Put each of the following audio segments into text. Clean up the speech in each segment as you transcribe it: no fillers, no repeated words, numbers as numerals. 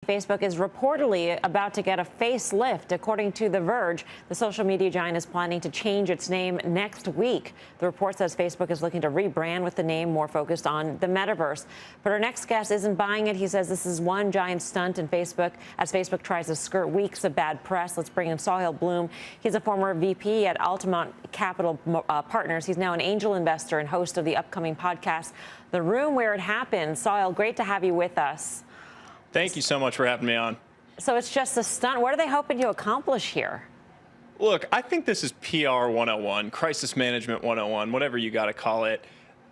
Facebook is reportedly about to get a facelift. According to The Verge, the social media giant is planning to change its name next week. The report says Facebook is looking to rebrand with the name more focused on the Metaverse. But our next guest isn't buying it. He says this is one giant stunt in Facebook as Facebook tries to skirt weeks of bad press. Let's bring in Sahil Bloom. He's a former VP at Altamont Capital Partners. He's now an angel investor and host of the upcoming podcast, The Room Where It Happened. Sahil, great to have you with us. Thank you so much for having me on. So it's just a stunt. What are they hoping to accomplish here? Look, I think this is PR 101, crisis management 101, whatever you got to call it.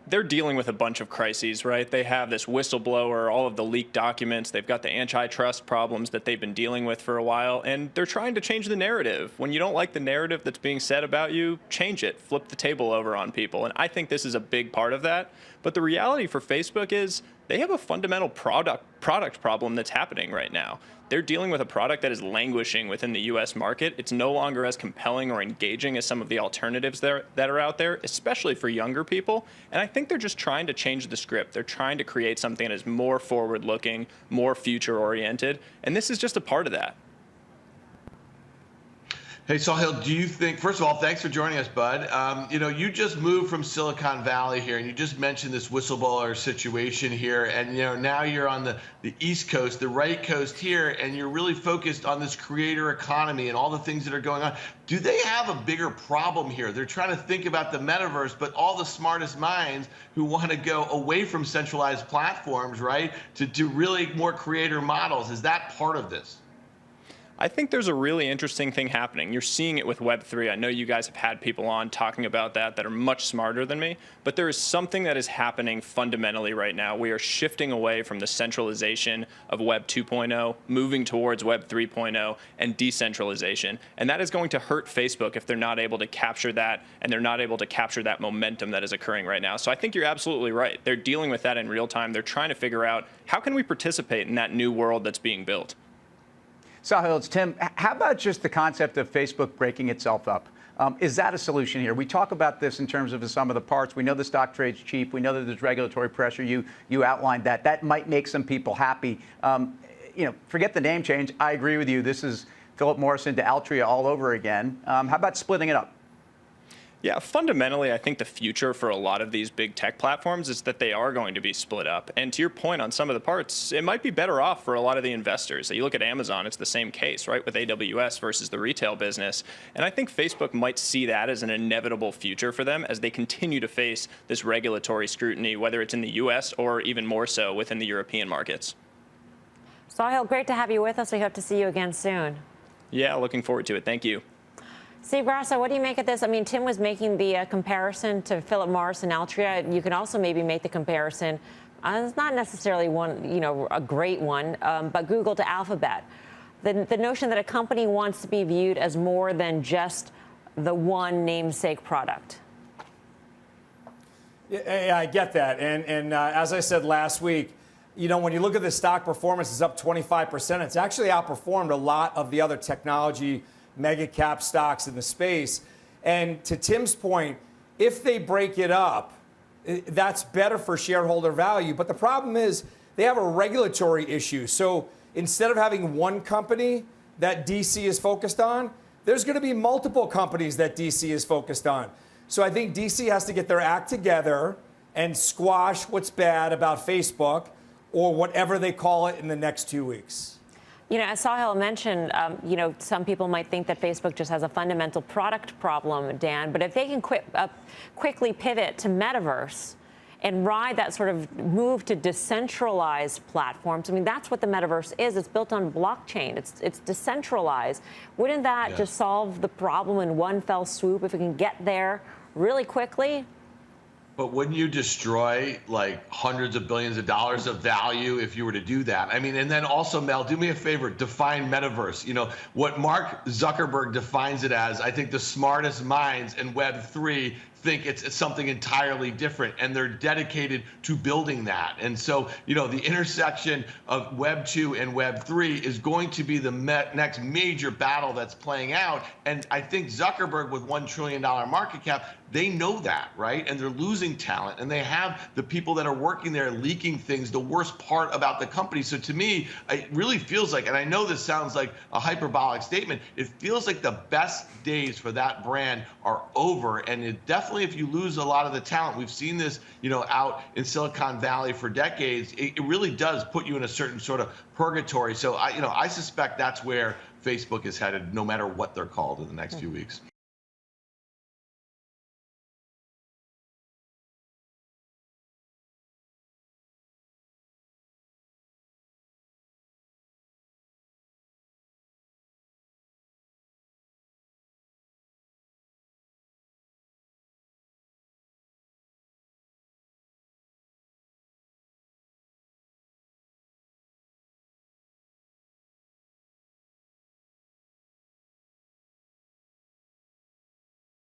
They're dealing with a bunch of crises, right? They have this whistleblower, all of the leaked documents. They've got the antitrust problems that they've been dealing with for a while, and they're trying to change the narrative. When you don't like the narrative that's being said about you, change it, flip the table over on people. And I think this is a big part of that. But the reality for Facebook is they have a fundamental product problem that's happening right now. They're dealing with a product that is languishing within the U.S. market. It's no longer as compelling or engaging as some of the alternatives that are out there, especially for younger people. And I think they're just trying to change the script. They're trying to create something that is more forward-looking, more future-oriented, and this is just a part of that. Hey, Sahil, do you think, first of all, thanks for joining us, bud. You just moved from Silicon Valley here, and you just mentioned this whistleblower situation here, and now you're on the East Coast, the right coast here, and you're really focused on this creator economy and all the things that are going on. Do they have a bigger problem here? They're trying to think about the metaverse, but all the smartest minds who want to go away from centralized platforms, right, to really more creator models. Is that part of this? I think there's a really interesting thing happening. You're seeing it with Web3. I know you guys have had people on talking about that are much smarter than me, but there is something that is happening fundamentally right now. We are shifting away from the centralization of Web 2.0, moving towards Web 3.0 and decentralization. And that is going to hurt Facebook if they're not able to capture that, and they're not able to capture that momentum that is occurring right now. So I think you're absolutely right. They're dealing with that in real time. They're trying to figure out how can we participate in that new world that's being built. Sahil, it's Tim. How about just the concept of Facebook breaking itself up? Is that a solution here? We talk about this in terms of the sum of the parts. We know the stock trade's cheap. We know that there's regulatory pressure. You outlined that. That might make some people happy. Forget the name change. I agree with you. This is Philip Morris into Altria all over again. How about splitting it up? Yeah, fundamentally, I think the future for a lot of these big tech platforms is that they are going to be split up. And to your point on some of the parts, it might be better off for a lot of the investors. So you look at Amazon, it's the same case, right, with AWS versus the retail business. And I think Facebook might see that as an inevitable future for them as they continue to face this regulatory scrutiny, whether it's in the U.S. or even more so within the European markets. Sahil, great to have you with us. We hope to see you again soon. Yeah, looking forward to it. Thank you. Steve Grasso, what do you make of this? I mean, Tim was making the comparison to Philip Morris and Altria. You can also maybe make the comparison. It's not necessarily one, a great one, but Google to Alphabet. The notion that a company wants to be viewed as more than just the one namesake product. Yeah, I get that. And as I said last week, when you look at the stock performance, it's up 25%. It's actually outperformed a lot of the other technology mega cap stocks in the space. And to Tim's point, if they break it up, that's better for shareholder value. But the problem is they have a regulatory issue. So instead of having one company that DC is focused on, there's going to be multiple companies that DC is focused on. So I think DC has to get their act together and squash what's bad about Facebook or whatever they call it in the next 2 weeks. As Sahil mentioned, some people might think that Facebook just has a fundamental product problem, Dan. But if they can quickly pivot to Metaverse and ride that sort of move to decentralized platforms, I mean, that's what the Metaverse is. It's built on blockchain. It's decentralized. Wouldn't that just solve the problem in one fell swoop if we can get there really quickly? But wouldn't you destroy like hundreds of billions of dollars of value if you were to do that? I mean, and then also, Mel, do me a favor, define Metaverse. What Mark Zuckerberg defines it as, I think the smartest minds in Web3 think it's something entirely different, and they're dedicated to building that. And so, the intersection of Web 2 and Web 3 is going to be the next major battle that's playing out. And I think Zuckerberg, with $1 trillion market cap, they know that, right? And they're losing talent, and they have the people that are working there leaking things, the worst part about the company. So to me, it really feels like, and I know this sounds like a hyperbolic statement, it feels like the best days for that brand are over. And it definitely, if you lose a lot of the talent, we've seen this, out in Silicon Valley for decades, it really does put you in a certain sort of purgatory. So I suspect that's where Facebook is headed, no matter what they're called in the next few weeks.